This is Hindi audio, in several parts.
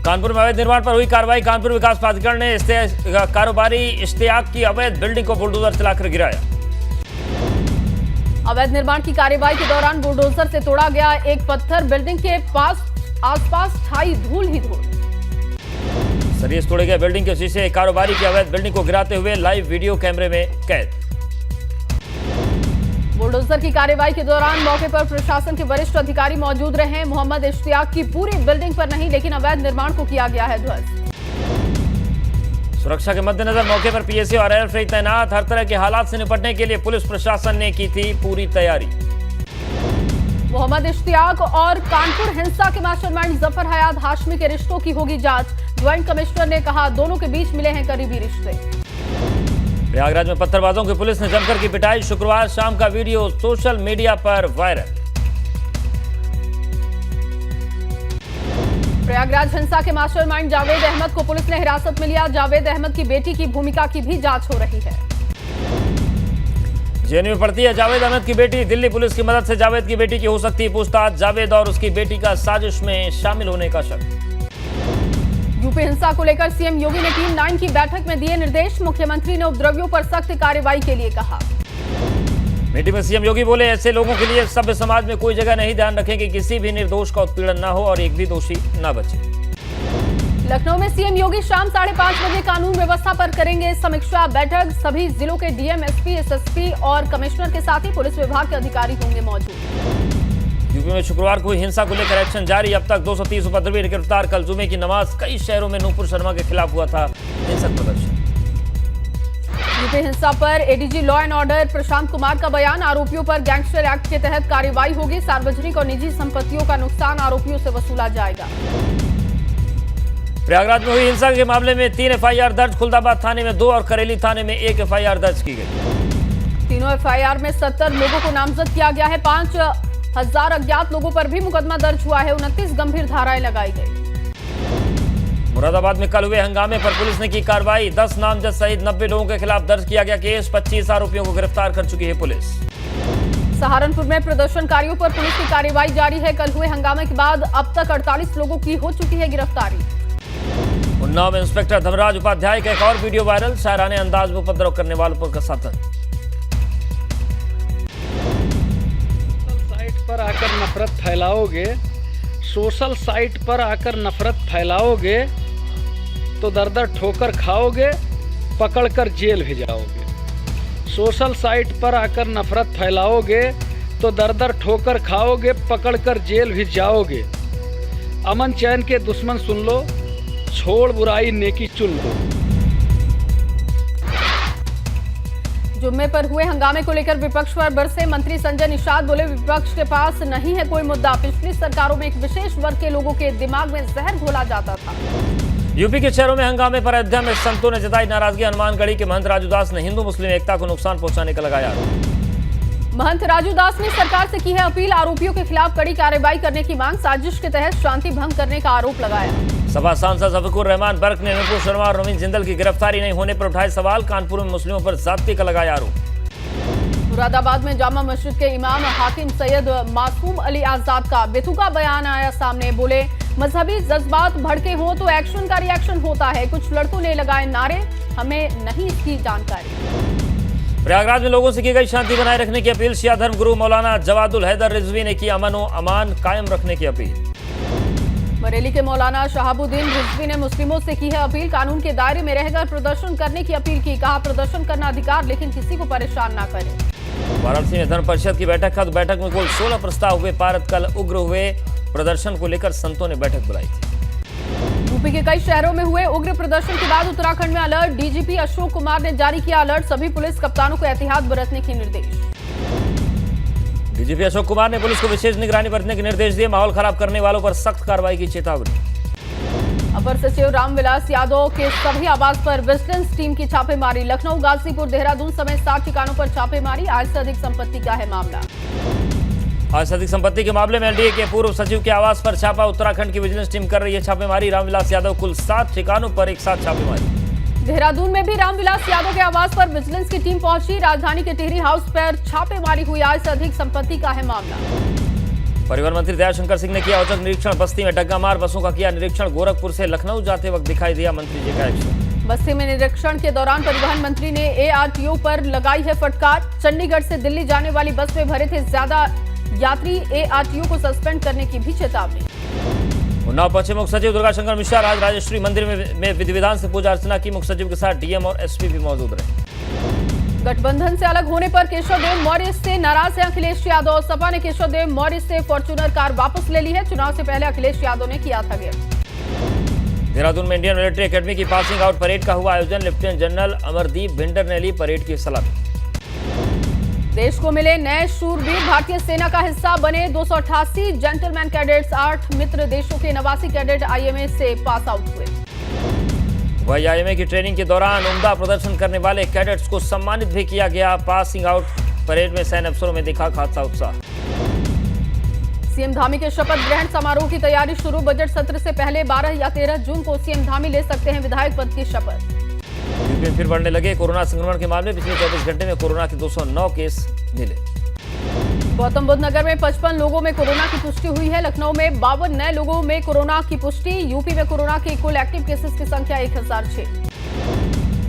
कानपुर में अवैध निर्माण पर हुई कार्रवाई। कानपुर विकास प्राधिकरण ने कारोबारी इश्तियाक की अवैध बिल्डिंग को बुलडोजर चलाकर गिराया। अवैध निर्माण की कार्रवाई के दौरान बुलडोजर से तोड़ा गया एक पत्थर। बिल्डिंग के आसपास छाई धूल ही धूल। सरिये से तोड़े गए बिल्डिंग के शीशे। कारोबारी की अवैध बिल्डिंग को गिराते हुए लाइव वीडियो कैमरे में कैद। बुलडोजर की कार्रवाई के दौरान मौके पर प्रशासन के वरिष्ठ अधिकारी मौजूद रहे। मोहम्मद इश्तियाक की पूरी बिल्डिंग पर नहीं, लेकिन अवैध निर्माण को किया गया है ध्वस्त। सुरक्षा के मद्देनजर मौके पर पीएसी और एयरफोर्स तैनात। हर तरह के हालात से निपटने के लिए पुलिस प्रशासन ने की थी पूरी तैयारी। मोहम्मद इश्तियाक और कानपुर हिंसा के मास्टरमाइंड जफर हयात हाशमी के रिश्तों की होगी जांच। ज्वाइंट कमिश्नर ने कहा, दोनों के बीच मिले हैं करीबी रिश्ते। प्रयागराज में पत्थरबाजों की पुलिस ने जमकर की पिटाई। शुक्रवार शाम का वीडियो सोशल मीडिया पर वायरल। प्रयागराज हिंसा के मास्टरमाइंड जावेद अहमद को पुलिस ने हिरासत में लिया। जावेद अहमद की बेटी की भूमिका की भी जांच हो रही है। जेल में पड़ती है जावेद अहमद की बेटी। दिल्ली पुलिस की मदद से जावेद की बेटी की हो सकती है पूछताछ। जावेद और उसकी बेटी का साजिश में शामिल होने का शक। यूपी हिंसा को लेकर सीएम योगी ने टीम 9 की बैठक में दिए निर्देश। मुख्यमंत्री ने उपद्रवियों पर सख्त कार्रवाई के लिए कहा। मीटिंग में सीएम योगी बोले, ऐसे लोगों के लिए सभ्य समाज में कोई जगह नहीं। ध्यान रखें कि किसी भी निर्दोष का उत्पीड़न न हो और एक भी दोषी न बचे। लखनऊ में सीएम योगी शाम 5:30 बजे कानून व्यवस्था पर करेंगे समीक्षा बैठक। सभी जिलों के डीएम, एसपी, एसएसपी और कमिश्नर के साथ ही पुलिस विभाग के अधिकारी होंगे मौजूद। यूपी में शुक्रवार को हुई हिंसा को लेकर एक्शन जारी। अब तक 230 उपद्रवी गिरफ्तार। कल जुमे की नमाज कई शहरों में नूपुर शर्मा के खिलाफ हुआ था हिंसक प्रदर्शन। यूपी हिंसा पर ADG law and order Prashant Kumar का बयान। आरोपियों पर गैंगस्टर एक्ट के तहत कार्रवाई होगी। सार्वजनिक और निजी संपत्तियों का नुकसान आरोपियों से वसूला जाएगा। प्रयागराज में हुई हिंसा के मामले में 3 एफआईआर दर्ज। खुलदाबाद थाने में 2 और करेली थाने में 1 एफआईआर दर्ज की गई। तीनों एफआईआर में 70 लोगों को नामजद किया गया है। 5000 अज्ञात लोगों पर भी मुकदमा दर्ज हुआ है। 29 गंभीर धाराएं लगाई गई। मुरादाबाद में कल हुए हंगामे पर पुलिस ने की कार्रवाई। 10 नामजद सहित 90 लोगों के खिलाफ दर्ज किया गया केस। 25 आरोपियों को गिरफ्तार कर चुकी है पुलिस। सहारनपुर में प्रदर्शनकारियों पर पुलिस की कार्रवाई जारी है। कल हुए हंगामे के बाद अब तक 48 लोगों की हो चुकी है गिरफ्तारी। उन्नाव में इंस्पेक्टर धर्मराज उपाध्याय का एक और वीडियो वायरल। शायराने अंदाज में उपद्रव करने वालों पर कसा तंज। पर आकर नफरत फैलाओगे, सोशल साइट पर आकर नफरत फैलाओगे तो दर दर ठोकर खाओगे, पकड़कर जेल भी जाओगे। सोशल साइट पर आकर नफरत फैलाओगे तो दर दर ठोकर खाओगे, पकड़कर जेल भी जाओगे। अमन चैन के दुश्मन सुन लो, छोड़ बुराई नेकी चुन लो। जुम्मे पर हुए हंगामे को लेकर विपक्ष पर बरसे मंत्री संजय निषाद। बोले, विपक्ष के पास नहीं है कोई मुद्दा। पिछली सरकारों में एक विशेष वर्ग के लोगों के दिमाग में जहर घोला जाता था। यूपी के शहरों में हंगामे पर अयोध्या में संतों ने जताई नाराजगी। हनुमानगढ़ी के महंत राजू दास ने हिंदू मुस्लिम एकता को नुकसान पहुंचाने का लगाया आरोप। महंत राजू दास ने सरकार से की है अपील। आरोपियों के खिलाफ कड़ी कार्रवाई करने की मांग। साजिश के तहत शांति भंग करने का आरोप लगाया। सभा सांसद ज़फ़र रहमान बर्क ने नूपुर शर्मा और नवीन जिंदल की गिरफ्तारी नहीं होने पर उठाए सवाल। कानपुर में मुस्लिमों पर ज़्यादती का लगाया आरोप। मुरादाबाद में जामा मस्जिद के इमाम हाकिम सैयद मासूम अली आजाद का बेतुका बयान आया सामने। बोले, मजहबी जज्बात भड़के हों तो एक्शन का रिएक्शन होता है। कुछ लड़कों ने लगाए नारे, हमें नहीं इसकी जानकारी। प्रयागराज में लोगों से की गई शांति बनाए रखने की अपील। शिया धर्म गुरु मौलाना जवादुल हैदर रिजवी ने की अमन व अमान कायम रखने की अपील। बरेली के मौलाना शहाबुद्दीन रिजवी ने मुस्लिमों से की है अपील। कानून के दायरे में रहकर प्रदर्शन करने की अपील की। कहा, प्रदर्शन करना अधिकार, लेकिन किसी को परेशान ना करें। वाराणसी में धर्म परिषद की बैठक था। बैठक में कुल 16 प्रस्ताव हुए पारित। कल उग्र हुए प्रदर्शन को लेकर संतों ने बैठक बुलाई थी। यूपी के कई शहरों में हुए उग्र प्रदर्शन के बाद उत्तराखंड में अलर्ट। डीजीपी अशोक कुमार ने जारी किया अलर्ट। सभी पुलिस कप्तानों को एहतियात बरतने के निर्देश। डीजीपी अशोक कुमार ने पुलिस को विशेष निगरानी बरतने के निर्देश दिए। माहौल खराब करने वालों पर सख्त कार्रवाई की चेतावनी। अपर सचिव रामविलास यादव के सभी आवास पर विजिलेंस टीम की छापेमारी। लखनऊ, गाजीपुर, देहरादून समेत 7 ठिकानों पर छापेमारी। आज से अधिक संपत्ति का है मामला। आज से अधिक संपत्ति के मामले में एनडीए के पूर्व सचिव के आवास पर छापा। उत्तराखंड की विजिलेंस टीम कर रही है छापेमारी। रामविलास यादव कुल 7 ठिकानों पर एक साथ छापेमारी। देहरादून में भी रामविलास यादव के आवास पर विजिलेंस की टीम पहुंची। राजधानी के टिहरी हाउस पर छापेमारी हुई। आज से अधिक संपत्ति का है मामला। परिवहन मंत्री दयाशंकर सिंह ने किया औचक निरीक्षण। बस्ती में डग्गा मार बसों का किया निरीक्षण। गोरखपुर से लखनऊ जाते वक्त दिखाई दिया मंत्री जी का एक्शन। बस्ती में निरीक्षण के दौरान परिवहन मंत्री ने एआरटीओ पर लगाई है फटकार। चंडीगढ़ से दिल्ली जाने वाली बस में भरे थे ज्यादा यात्री, एआरटीओ को सस्पेंड करने की भी चेतावनी। उन्नाव पहुंचे मुख्य सचिव दुर्गाशंकर मिश्रा। आज राजेश्वरी मंदिर में विधि विधान से पूजा अर्चना की। मुख्य सचिव के साथ डीएम और एसपी भी मौजूद रहे। गठबंधन से अलग होने पर केशवदेव मौर्य से नाराज हैं अखिलेश यादव। सपा ने केशवदेव मौर्य से फॉर्च्यूनर कार वापस ले ली है। चुनाव से पहले अखिलेश यादव ने किया था गिफ्ट। देहरादून में इंडियन मिलिट्री एकेडमी की पासिंग आउट परेड का हुआ आयोजन। लेफ्टिनेंट जनरल अमरदीप भिंडर ने ली परेड की सलामी। देश को मिले नए शूरवीर, भारतीय सेना का हिस्सा बने 288 जेंटलमैन कैडेट्स। 8 मित्र देशों के 89 कैडेट आईएमए से पास आउट हुए। वही आईएमए की ट्रेनिंग के दौरान उम्दा प्रदर्शन करने वाले कैडेट्स को सम्मानित भी किया गया। पासिंग आउट परेड में सैन्य अफसरों में दिखा खासा उत्साह। सीएम धामी के शपथ ग्रहण समारोह की तैयारी शुरू। बजट सत्र से पहले 12 या 13 जून को सीएम धामी ले सकते हैं विधायक पद की शपथ। यूपी में फिर बढ़ने लगे कोरोना संक्रमण के मामले। पिछले 24 घंटे में कोरोना के 209 केस मिले। गौतम बुद्ध नगर में 55 लोगों में कोरोना की पुष्टि हुई है। लखनऊ में 52 नए लोगों में कोरोना की पुष्टि। यूपी में कोरोना के कुल एक्टिव केसेस की संख्या 1006।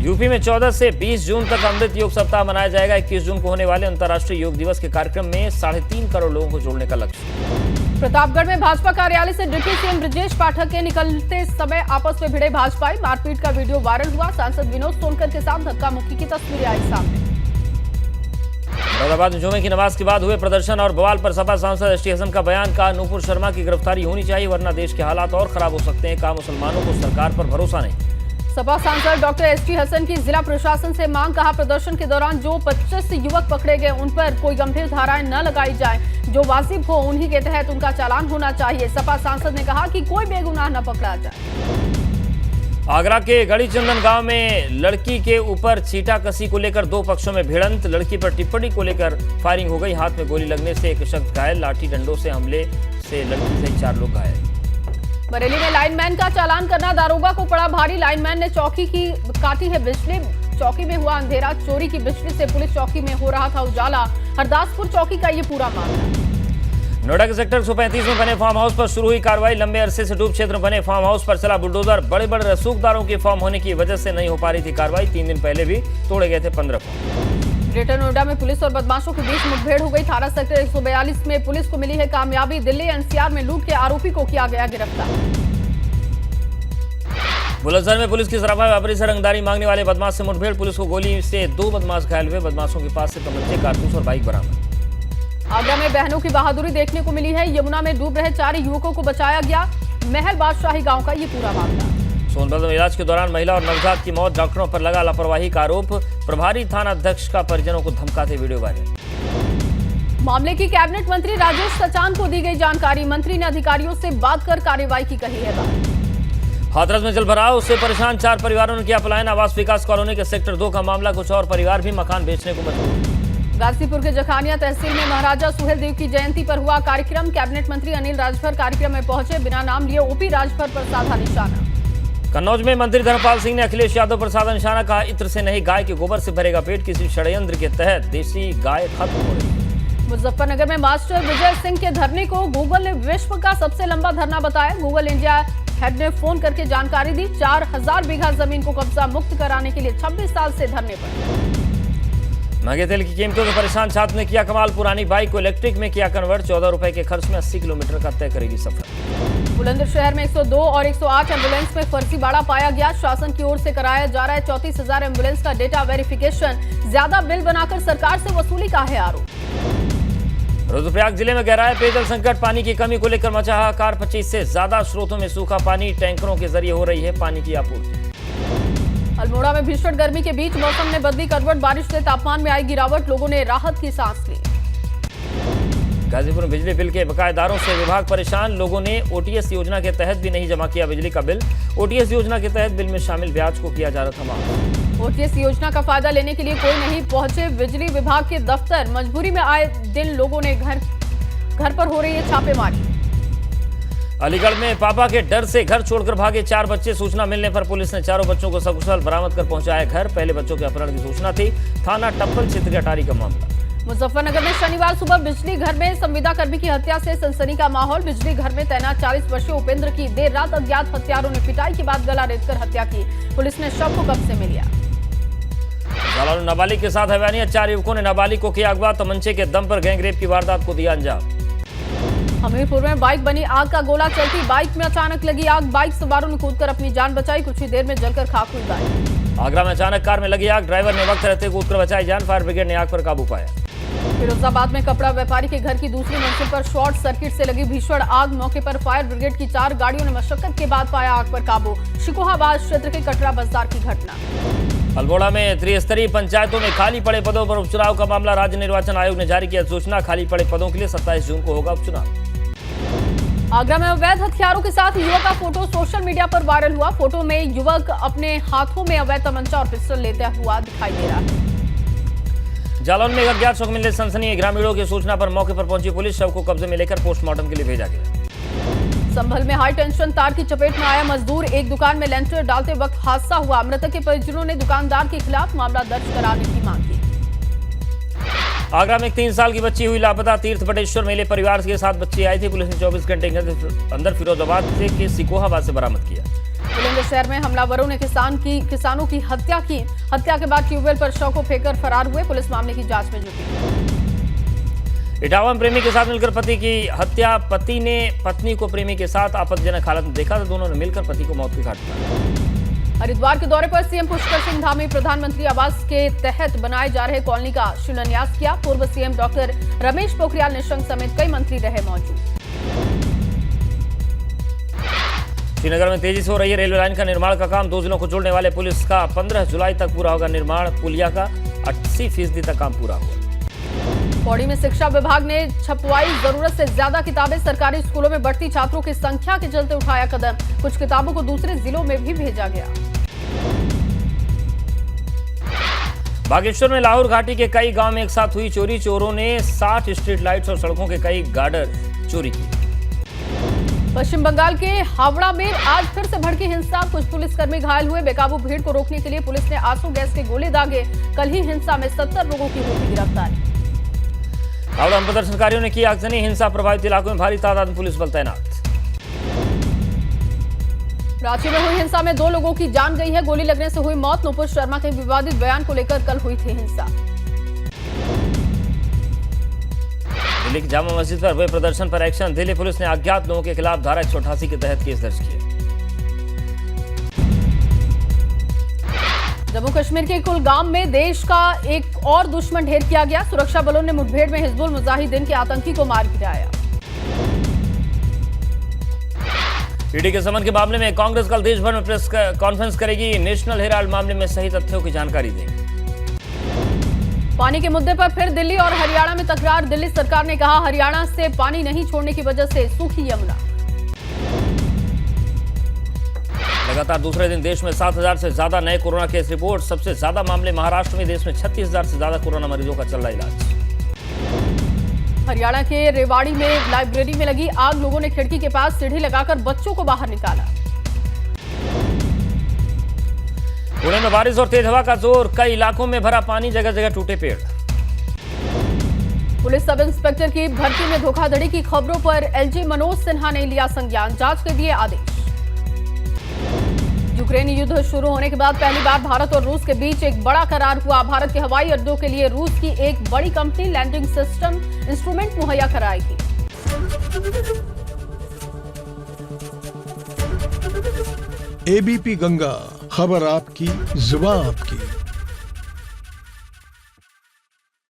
यूपी में 14 से 20 जून तक अमृत योग सप्ताह मनाया जाएगा। 21 जून को होने वाले अंतर्राष्ट्रीय योग दिवस के कार्यक्रम में 3.5 करोड़ लोगों को जोड़ने का लक्ष्य। प्रतापगढ़ में भाजपा कार्यालय से डिप्टी सीएम ब्रजेश पाठक के निकलते समय आपस में भिड़े भाजपाई। मारपीट का वीडियो वायरल हुआ। सांसद विनोद सोनकर के साथ धक्का मुक्की की तस्वीरें आई सामने। मुरादाबाद में जुमे की नमाज के बाद हुए प्रदर्शन और बवाल पर सपा सांसद एसटी हसन का बयान। कहा नूपुर शर्मा की गिरफ्तारी होनी चाहिए वरना देश के हालात और खराब हो सकते हैं। कहा मुसलमानों को सरकार पर भरोसा नहीं। सपा सांसद डॉक्टर एसटी हसन की जिला प्रशासन से मांग। कहा प्रदर्शन के दौरान जो 25 युवक पकड़े गए उन पर कोई गंभीर धाराएं न लगाई जाए। जो वाजिब हो उन्हीं के तहत उनका चालान होना चाहिए। सपा सांसद ने कहा कि कोई बेगुनाह न पकड़ा जाए। आगरा के गढ़ी चंदन गांव में लड़की के ऊपर छींटाकसी को लेकर 2 पक्षों में भिड़ंत। लड़की पर टिप्पणी को लेकर फायरिंग हो गई। हाथ में गोली लगने से एक शख्स घायल। लाठी डंडों से हमले से लड़की सहित 4 लोग घायल। बरेली में लाइनमैन का चालान करना दारोगा को पड़ा भारी। लाइनमैन ने चौकी की काटी है बिजली। चौकी में हुआ अंधेरा। चोरी की बिजली से पुलिस चौकी में हो रहा था उजाला। हरदासपुर चौकी का ये पूरा मामला। नोएडा के सेक्टर 135 में बने फार्म हाउस पर शुरू हुई कार्रवाई। लंबे अरसे से डूब क्षेत्र में बने फार्म हाउस पर चला बुलडोजर। बड़े बड़े रसूखदारों के फॉर्म होने की वजह से नहीं हो पा रही थी कार्रवाई। 3 दिन पहले भी तोड़े गए थे 15 फॉर्म। ग्रेटर नोएडा में पुलिस और बदमाशों के बीच मुठभेड़ हो गई। थाना सेक्टर 142 में पुलिस को मिली है कामयाबी। दिल्ली एनसीआर में लूट के आरोपी को किया गया गिरफ्तार। बुलंदशहर में पुलिस की सराफा व्यापारी से रंगदारी मांगने वाले बदमाश से मुठभेड़। पुलिस को गोली से 2 बदमाश घायल हुए। बदमाशों के पास से तमंचे, कारतूस और बाइक बरामद। आगरा में बहनों की बहादुरी देखने को मिली है। यमुना में डूब रहे 4 युवकों को बचाया गया। महल बादशाही गांव का ये पूरा मामला। सोनभद्र में इलाज के दौरान महिला और नवजात की मौत। डॉक्टरों पर लगा लापरवाही का आरोप। प्रभारी थाना अध्यक्ष का परिजनों को धमकाते वीडियो वायरल। मामले की कैबिनेट मंत्री राजेश सचान को दी गई जानकारी। मंत्री ने अधिकारियों से बात कर कार्रवाई की कही है बात। हाथरस में जलभराव से परेशान 4 परिवारों ने किया पलायन। आवास विकास कॉलोनी के सेक्टर 2 का मामला। कुछ और परिवार भी मकान बेचने को मजबूर। गाजीपुर के जखानिया तहसील में महाराजा सुहेलदेव की जयंती पर हुआ कार्यक्रम। कैबिनेट मंत्री अनिल राजभर कार्यक्रम में पहुंचे। बिना नाम लिए ओपी राजभर पर साधा निशाना। कन्नौज में मंत्री धर्मपाल सिंह ने अखिलेश यादव पर साधा निशाना। कहा इत्र से नहीं गाय के गोबर से भरेगा पेट। किसी षड्यंत्र के तहत देसी गाय खत्म हो रही। मुजफ्फरनगर में मास्टर विजय सिंह के धरने को गूगल ने विश्व का सबसे लंबा धरना बताया। गूगल इंडिया हेड ने फोन करके जानकारी दी। 4000 बीघा जमीन को कब्जा मुक्त कराने के लिए 26 साल से धरने पर। महंगे तेल की कीमतों से परेशान छात्र ने किया कमाल। पुरानी बाइक को इलेक्ट्रिक में किया कन्वर्ट। 14 रुपए के खर्च में 80 किलोमीटर का तय करेगी सफर। बुलंदशहर में 102 और 108 एम्बुलेंस में फर्जीवाड़ा पाया गया। शासन की ओर से कराया जा रहा है 34,000 एम्बुलेंस का डेटा वेरिफिकेशन। ज्यादा बिल बनाकर सरकार से वसूली का है आरोप। रुद्रप्रयाग जिले में गहराया पेयजल संकट। पानी की कमी को लेकर मचा हाहाकार। 25 से ज्यादा स्रोतों में सूखा पानी। टैंकरों के जरिए हो रही है पानी की आपूर्ति। अल्मोड़ा में भीषण गर्मी के बीच मौसम ने बदली करवट। बारिश से तापमान में आई गिरावट। लोगों ने राहत की सांस ली। गाजीपुर में बिजली बिल के बकायेदारों से विभाग परेशान। लोगों ने ओटीएस योजना के तहत भी नहीं जमा किया बिजली का बिल। ओटीएस योजना के तहत बिल में शामिल ब्याज को किया जा रहा था माफ। ओटीएस योजना का फायदा लेने के लिए कोई नहीं पहुंचे बिजली विभाग के दफ्तर। मजबूरी में आए दिन लोगों ने घर पर हो रही है छापेमारी। अलीगढ़ में पापा के डर से घर छोड़कर भागे 4 बच्चे। सूचना मिलने पर पुलिस ने चारों बच्चों को सकुशल बरामद कर पहुंचाया घर। पहले बच्चों के अपहरण की सूचना थी। थाना टप्पल क्षेत्र के अटारी का मामला। मुजफ्फरनगर में शनिवार सुबह बिजली घर में संविदा कर्मी की हत्या से सनसनी का माहौल। बिजली घर में तैनात 40 वर्षीय उपेंद्र की देर रात अज्ञात हत्यारों ने पिटाई के बाद गला रेतकर हत्या की। पुलिस ने शव को कब्जे में लिया। जालौन में नाबालिग के साथ हैवानियत, 4 युवकों ने नाबालिग को किया अगवा, तमंचे के दम पर गैंगरेप की वारदात को दिया अंजाम। हमीरपुर में बाइक बनी आग का गोला, चलती बाइक में अचानक लगी आग, बाइक सवारों ने कूदकर अपनी जान बचाई, कुछ ही देर में जलकर खाक हुई बाइक। आगरा में अचानक कार में लगी आग, ड्राइवर ने वक्त रहते कूदकर बचाई जान, फायर ब्रिगेड ने आग पर काबू पाया। फिरोजाबाद में कपड़ा व्यापारी के घर की दूसरी मंजिल पर शॉर्ट सर्किट से लगी भीषण आग, मौके पर फायर ब्रिगेड की 4 गाड़ियों ने मशक्कत के बाद पाया आग पर काबू। शिकोहाबाद क्षेत्र के कटरा बाजार की घटना। अल्मोड़ा में त्रिस्तरीय पंचायतों में खाली पड़े पदों पर उपचुनाव का मामला, राज्य निर्वाचन आयोग ने जारी किया सूचना, खाली पड़े पदों के लिए 27 जून को होगा उपचुनाव। आगरा में अवैध हथियारों के साथ युवक का फोटो सोशल मीडिया पर वायरल हुआ। फोटो में युवक अपने हाथों में अवैध तमंचा और पिस्टल लेता हुआ दिखाई दे रहा है। जालौन में अज्ञात शव मिलने सनसनी, ग्रामीणों की सूचना पर मौके पर पहुंची पुलिस, शव को कब्जे में लेकर पोस्टमार्टम के लिए भेजा गया। संभल में हाई टेंशन तार की चपेट में आया मजदूर, एक दुकान में लेंटर डालते वक्त हादसा हुआ। मृतक के परिजनों ने दुकानदार के खिलाफ मामला दर्ज कराने की मांग की। आगरा में एक 3 साल की बच्ची हुई लापता, तीर्थ बटेश्वर मेले परिवार के साथ बच्ची आई थी। पुलिस ने 24 घंटे के अंदर फिरोजाबाद के सिकोहाबाद से बरामद किया। बुलंदशहर में हमलावरों ने किसानों की हत्या की। हत्या के बाद ट्यूबवेल पर शव को फेंककर फरार हुए। पुलिस मामले की जांच में जुटी। इटावा में प्रेमी के साथ मिलकर पति की हत्या, पति ने पत्नी को प्रेमी के साथ आपत्तिजनक हालत में देखा तो दोनों ने मिलकर पति को मौत के घाट उतारा। हरिद्वार के दौरे पर सीएम पुष्कर सिंह धामी प्रधानमंत्री आवास के तहत बनाए जा रहे कॉलोनी का शिलान्यास किया। पूर्व सीएम डॉक्टर रमेश पोखरियाल निशंक समेत कई मंत्री रहे मौजूद। श्रीनगर में तेजी से हो रही है रेलवे लाइन का निर्माण का काम, 2 जिलों को जोड़ने वाले पुलिस का 15 जुलाई तक पूरा होगा निर्माण। पुलिया का 80% तक काम पूरा हुआ। पौड़ी में शिक्षा विभाग ने छपवाई जरूरत से ज्यादा किताबें, सरकारी स्कूलों में बढ़ती छात्रों की संख्या के चलते उठाया कदम, कुछ किताबों को दूसरे जिलों में भी भेजा गया। बागेश्वर में लाहौर घाटी के कई गांव में एक साथ हुई चोरी, चोरों ने 60 स्ट्रीट लाइट्स और सड़कों के कई गार्डर चोरी किए। पश्चिम बंगाल के हावड़ा में आज फिर से भड़की हिंसा, कुछ पुलिसकर्मी घायल हुए। बेकाबू भीड़ को रोकने के लिए पुलिस ने आंसू गैस के गोले दागे। कल ही हिंसा में 70 लोगों की हुई थी गिरफ्तारी। हावड़ा में प्रदर्शनकारियों ने की आगजनी, हिंसा प्रभावित इलाकों में भारी तादाद में पुलिस बल तैनात। रांची में हुई हिंसा में 2 लोगों की जान गई है, गोली लगने से हुई मौत। नुपुर शर्मा के विवादित बयान को लेकर कल हुई थी हिंसा। दिल्ली की जामा मस्जिद पर हुए प्रदर्शन पर एक्शन, दिल्ली पुलिस ने अज्ञात लोगों के खिलाफ धारा 188 के तहत केस दर्ज किया। जम्मू कश्मीर के कुलगाम में देश का एक और दुश्मन ढेर किया गया। सुरक्षा बलों ने मुठभेड़ में हिजबुल मुजाहिदीन के आतंकी को मार गिराया। ईडी के समन के मामले में कांग्रेस कल देश भर में प्रेस कॉन्फ्रेंस करेगी। नेशनल हेराल्ड मामले में सही तथ्यों की जानकारी देंगे। पानी के मुद्दे पर फिर दिल्ली और हरियाणा में तकरार, दिल्ली सरकार ने कहा हरियाणा से पानी नहीं छोड़ने की वजह से सूखी यमुना। लगातार दूसरे दिन देश में 7,000 से ज्यादा नए कोरोना केस रिपोर्ट, सबसे ज्यादा मामले महाराष्ट्र में, देश में 36,000 से ज्यादा कोरोना मरीजों का चल रहा इलाज। हरियाणा के रेवाड़ी में लाइब्रेरी में लगी आग, लोगों ने खिड़की के पास सीढ़ी लगाकर बच्चों को बाहर निकाला। पुणे में बारिश और तेज हवा का जोर, कई इलाकों में भरा पानी, जगह जगह टूटे पेड़। पुलिस सब इंस्पेक्टर की भर्ती में धोखाधड़ी की खबरों पर एलजी मनोज सिन्हा ने लिया संज्ञान, जांच के दिए आदेश। यूक्रेन युद्ध शुरू होने के बाद पहली बार भारत और रूस के बीच एक बड़ा करार हुआ। भारत के हवाई अड्डों के लिए रूस की एक बड़ी कंपनी लैंडिंग सिस्टम इंस्ट्रूमेंट मुहैया कराएगी। एबीपी गंगा, खबर आपकी, जुबान आपकी।